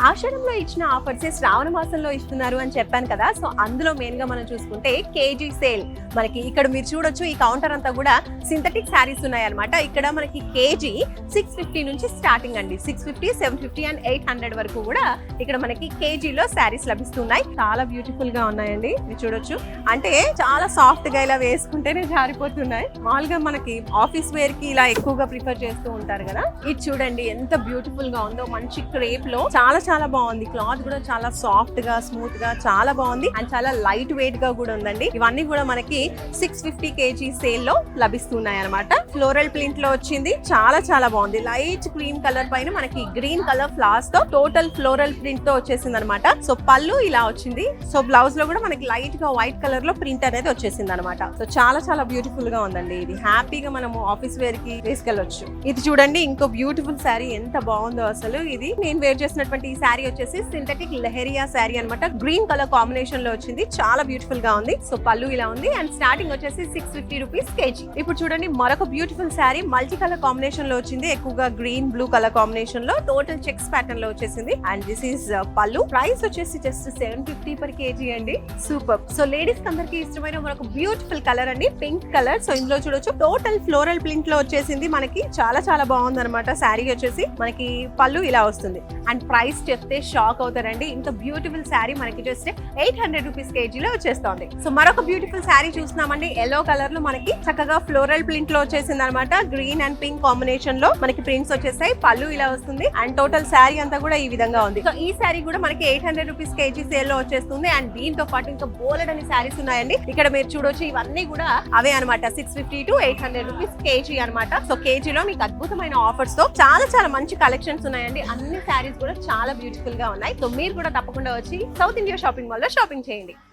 ఆషాఢంలో ఇచ్చిన ఆఫర్స్ శ్రావణ మాసంలో ఇస్తున్నారు అని చెప్పాను కదా. సో అందులో మెయిన్ గా మనం చూసుకుంటే కేజీ సేల్ మనకి ఇక్కడ మీరు చూడొచ్చు. ఈ కౌంటర్ అంతా కూడా సింథటిక్ శారీస్ ఉన్నాయి అనమాట. ఇక్కడ మనకి కేజీ 650 నుంచి స్టార్టింగ్ అండి. 650, 750 అండ్ 800 వరకు కూడా ఇక్కడ మనకి కేజీలో శారీస్ లభిస్తున్నాయి. చాలా బ్యూటిఫుల్ గా ఉన్నాయండి, మీరు చూడొచ్చు. అంటే చాలా సాఫ్ట్ గా ఇలా వేసుకుంటేనే జారిపోతున్నాయి. మామూలుగా మనకి ఆఫీస్ వేర్ కి ఇలా ఎక్కువగా ప్రిఫర్ చేస్తూ ఉంటారు కదా. ఇది చూడండి ఎంత బ్యూటిఫుల్ గా ఉందో. మంచి క్రేప్ లో చాలా చాలా బాగుంది. క్లాత్ కూడా చాలా సాఫ్ట్ గా స్మూత్ గా చాలా బాగుంది అండ్ చాలా లైట్ వెయిట్ గా కూడా ఉందండి. ఇవన్నీ కూడా మనకి 650 కేజీ సేల్ లో లభిస్తున్నాయి అనమాట. ఫ్లోరల్ ప్రింట్ లో వచ్చింది, చాలా చాలా బాగుంది. లైట్ క్రీమ్ కలర్ పైన మనకి గ్రీన్ కలర్ ఫ్లవర్స్ తో టోటల్ ఫ్లోరల్ ప్రింట్ తో వచ్చేసింది అనమాట. సో పళ్ళు ఇలా వచ్చింది. సో బ్లౌజ్ లో కూడా మనకి లైట్ గా వైట్ కలర్ లో ప్రింట్ అనేది వచ్చేసింది అనమాట. సో చాలా చాలా బ్యూటిఫుల్ గా ఉందండి. ఇది హ్యాపీగా మనము ఆఫీస్ వేర్ కి వేసుకెళ్ళొచ్చు. ఇది చూడండి ఇంకో బ్యూటిఫుల్ శారీ ఎంత బాగుందో అసలు. ఇది నేను వేర్ చేసినటువంటి ఈ శారీ వచ్చేసి సింథటిక్ లెహరియా శారీ అనమాట. గ్రీన్ కలర్ కాంబినేషన్ లో వచ్చింది, చాలా బ్యూటిఫుల్ గా ఉంది. సో పళ్ళు ఇలా ఉంది అండ్ స్టార్టింగ్ వచ్చేసి 650 రూపీస్ కేజీ. ఇప్పుడు చూడండి మరొక beautiful sari multi colour combination లో వచ్చింది. ఎక్కువగా గ్రీన్ బ్లూ కలర్ కాంబినేషన్ లో టోటల్ చెక్స్ ప్యాటర్న్ లో వచ్చేసింది అండ్ దిస్ ఈస్ పళ్ళు. ప్రైస్ వచ్చేసి జస్ట్ 750 పర్ కేజీ అండి. సూపర్. సో లేడీస్ అందరికి ఇష్టమైన మరొక బ్యూటిఫుల్ కలర్ అండి, పింక్ కలర్. సో ఇందులో చూడొచ్చు టోటల్ ఫ్లోరల్ ప్రింట్ లో వచ్చేసింది మనకి. చాలా చాలా బాగుంది అనమాట. శారీ వచ్చేసి మనకి పళ్ళు ఇలా వస్తుంది అండ్ ప్రైస్ చెప్తే షాక్ అవుతారండి. ఇంత బ్యూటిఫుల్ శారీ మనకి జస్ట్ 800 రూపీస్ కేజీలో వచ్చేస్తుంది. సో మరొక బ్యూటిఫుల్ శారీ చూస్తున్నామండి. ఎల్లో కలర్ లో మనకి చక్కగా ఫ్లోరల్ ప్రింట్ లో వచ్చేసింది అనమాట. గ్రీన్ అండ్ పింక్ కాంబినేషన్ లో మనకి ప్రింట్స్ వచ్చేసాయి. పళ్ళు ఇలా వస్తుంది అండ్ టోటల్ శారీ అంతా కూడా ఈ విధంగా ఉంది. సో ఈ శారీ కూడా మనకి 800 రూపీస్ కేజీ సేల్ లో వచ్చేస్తుంది అండ్ దీంతో పాటు ఇంకా బోలెడని శారీస్ ఉన్నాయండి. ఇక్కడ మీరు చూడొచ్చు ఇవన్నీ కూడా అవే అనమాట. 650 to 800 రూపీస్ కేజీ అనమాట. సో కేజీలో మీకు అద్భుతమైన ఆఫర్స్ తో చాలా చాలా మంచి కలెక్షన్స్ ఉన్నాయండి. అన్ని శారీస్ కూడా చాలా బ్యూటిఫుల్ గా ఉన్నాయి. సో మీరు కూడా తప్పకుండా వచ్చి సౌత్ ఇండియా షాపింగ్ మాల్ లో షాపింగ్ చేయండి.